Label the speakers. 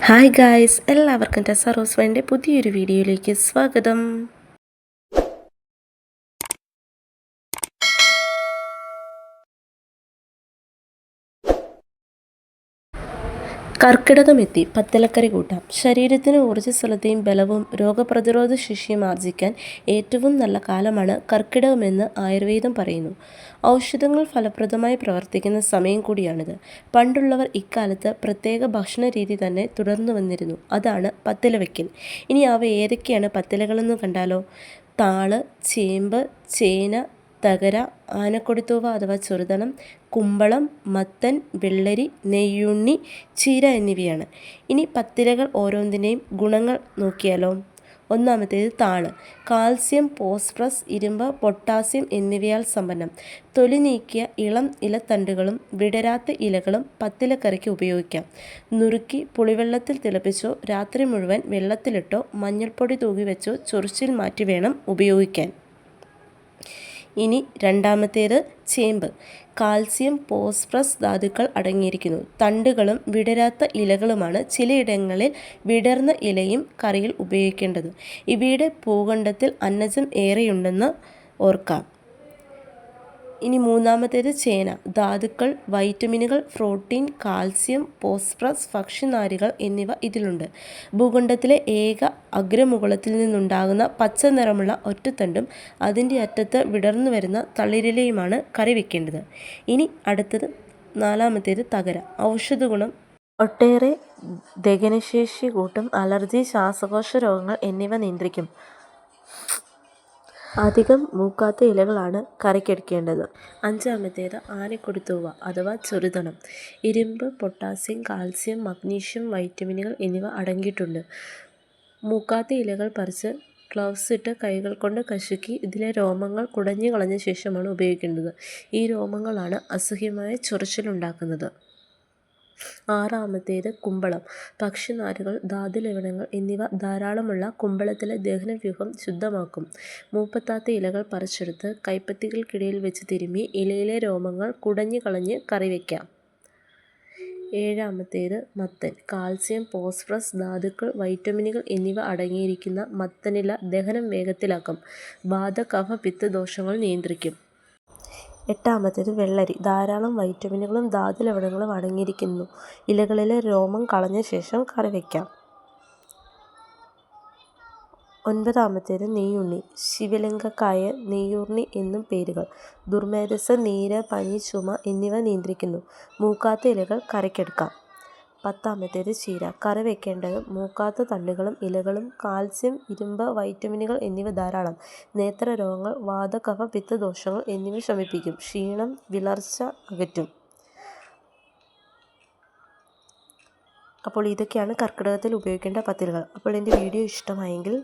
Speaker 1: Hi guys, എല്ലാവർക്കും ടെസ റോസ്വൈൻ്റെ പുതിയൊരു വീഡിയോയിലേക്ക് സ്വാഗതം. കർക്കിടകമെത്തി, പത്തിലക്കറി കൂട്ടാം. ശരീരത്തിന് ഊർജ്ജസ്വലതയും ബലവും രോഗപ്രതിരോധ ശേഷിയും ആർജിക്കാൻ ഏറ്റവും നല്ല കാലമാണ് കർക്കിടകമെന്ന് ആയുർവേദം പറയുന്നു. ഔഷധങ്ങൾ ഫലപ്രദമായി പ്രവർത്തിക്കുന്ന സമയം കൂടിയാണിത്. പണ്ടുള്ളവർ ഇക്കാലത്ത് പ്രത്യേക ഭക്ഷണ രീതി തന്നെ തുടർന്നു വന്നിരുന്നു. അതാണ് പത്തില വയ്ക്കൽ. ഇനി അവ ഏതൊക്കെയാണ് പത്തിലകളെന്ന് കണ്ടാലോ? താള്, ചേമ്പ്, ചേന, തകര, ആനക്കൊടിത്തൂവ അഥവാ ചെറുതണം, കുമ്പളം, മത്തൻ, വെള്ളരി, നെയ്യുണ്ണി, ചീര എന്നിവയാണ്. ഇനി പത്തിലകൾ ഓരോന്നിൻ്റെയും ഗുണങ്ങൾ നോക്കിയാലോ? ഒന്നാമത്തേത് താള്. കാൽസ്യം, ഫോസ്ഫറസ്, ഇരുമ്പ്, പൊട്ടാസ്യം എന്നിവയാൽ സമ്പന്നം. തൊലി നീക്കിയ ഇളം ഇലത്തണ്ടുകളും വിടരാത്ത ഇലകളും പത്തിലക്കറിക്ക് ഉപയോഗിക്കാം. നുറുക്കി പുളിവെള്ളത്തിൽ തിളപ്പിച്ചോ രാത്രി മുഴുവൻ വെള്ളത്തിലിട്ടോ മഞ്ഞൾപ്പൊടി തൂകി വെച്ചോ ചൊറിച്ചിൽ മാറ്റി വേണം ഉപയോഗിക്കാൻ. ഇനി രണ്ടാമത്തേത് ചേമ്പ്. കാൽസ്യം, ഫോസ്ഫറസ് ധാതുക്കൾ അടങ്ങിയിരിക്കുന്നു. തണ്ടുകളും വിടരാത്ത ഇലകളുമാണ് ചിലയിടങ്ങളിൽ വിടർന്ന ഇലയും കറിയിൽ ഉപയോഗിക്കേണ്ടത്. ഇവയുടെ ഭൂഖണ്ഡത്തിൽ അന്നജം ഏറെയുണ്ടെന്ന് ഓർക്കാം. ഇനി മൂന്നാമത്തേത് ചേന. ധാതുക്കൾ, വൈറ്റമിനുകൾ, പ്രോട്ടീൻ, കാൽസ്യം, ഫോസ്ഫറസ്, ഭക്ഷ്യനാരുകൾ എന്നിവ ഇതിലുണ്ട്. ഭൂഖണ്ഡത്തിലെ ഏക അഗ്രമുകുളത്തിൽ നിന്നുണ്ടാകുന്ന പച്ച നിറമുള്ള ഒറ്റത്തണ്ടും അതിൻ്റെ അറ്റത്ത് വിടർന്നു വരുന്ന തളിരിലയുമാണ് കറി വെക്കേണ്ടത്. ഇനി അടുത്തത് നാലാമത്തേത് തകര. ഔഷധഗുണം ഒട്ടേറെ ദഹനശേഷി കൂട്ടും. അലർജി, ശ്വാസകോശ രോഗങ്ങൾ എന്നിവ നിയന്ത്രിക്കും. അധികം മൂക്കാത്ത ഇലകളാണ് കറിക്കെടുക്കേണ്ടത്. അഞ്ചാമത്തേത് ആനക്കൊടിത്തൂവ അഥവാ ചെറുതണം. ഇരുമ്പ്, പൊട്ടാസ്യം, കാൽസ്യം, മഗ്നീഷ്യം, വൈറ്റമിനുകൾ എന്നിവ അടങ്ങിയിട്ടുണ്ട്. മൂക്കാത്ത ഇലകൾ പറിച്ച് ഗ്ലൗസ് ഇട്ട് കൈകൾ കൊണ്ട് കശക്കി ഇതിലെ രോമങ്ങൾ കുടഞ്ഞു കളഞ്ഞ ശേഷമാണ് ഉപയോഗിക്കേണ്ടത്. ഈ രോമങ്ങളാണ് അസഹ്യമായ ചൊറിച്ചിലുണ്ടാക്കുന്നത്. ആറാമത്തേത് കുമ്പളം. ഭക്ഷ്യനാരുകൾ, ധാതുലവണങ്ങൾ എന്നിവ ധാരാളമുള്ള കുമ്പളത്തിലെ ദഹനവ്യൂഹം ശുദ്ധമാക്കും. മൂപ്പെത്താത്ത ഇലകൾ പറിച്ചെടുത്ത് കൈപ്പത്തികൾക്കിടയിൽ വെച്ച് തിരുമ്മി ഇലയിലെ രോമങ്ങൾ കുടഞ്ഞു കളഞ്ഞ് കറി വയ്ക്കാം. ഏഴാമത്തേത് മത്തൻ. കാൽസ്യം, ഫോസ്ഫറസ് ധാതുക്കൾ, വൈറ്റമിനുകൾ എന്നിവ അടങ്ങിയിരിക്കുന്ന മത്തനില ദഹനം വേഗത്തിലാക്കും. വാത, കഫ, പിത്ത ദോഷങ്ങൾ നിയന്ത്രിക്കും. എട്ടാമത്തേത് വെള്ളരി. ധാരാളം വൈറ്റമിനുകളും ധാതുലവണങ്ങളും അടങ്ങിയിരിക്കുന്നു. ഇലകളിലെ രോമം കളഞ്ഞ ശേഷം കറി വയ്ക്കാം. ഒൻപതാമത്തേത് നെയ്യുണ്ണി. ശിവലിംഗക്കായ, നെയ്യുണ്ണി എന്നും പേരുകൾ. ദുർമേധസ്, നീര്, പനി, ചുമ എന്നിവ നിയന്ത്രിക്കുന്നു. മൂക്കാത്ത ഇലകൾ കറിക്കെടുക്കാം. പത്താമത്തേത് ചീര. കറി വയ്ക്കേണ്ടത് മൂക്കാത്ത തണ്ടുകളും ഇലകളും. കാൽസ്യം, ഇരുമ്പ്, വൈറ്റമിനുകൾ എന്നിവ ധാരാളം. നേത്രരോഗങ്ങൾ, വാത, കഫ, പിത്ത ദോഷങ്ങൾ എന്നിവ ശമിപ്പിക്കും. ക്ഷീണം, വിളർച്ച അകറ്റും. അപ്പോൾ ഇതൊക്കെയാണ് കർക്കിടകത്തിൽ ഉപയോഗിക്കേണ്ട പത്തിലകൾ. അപ്പോൾ എൻ്റെ വീഡിയോ ഇഷ്ടമായെങ്കിൽ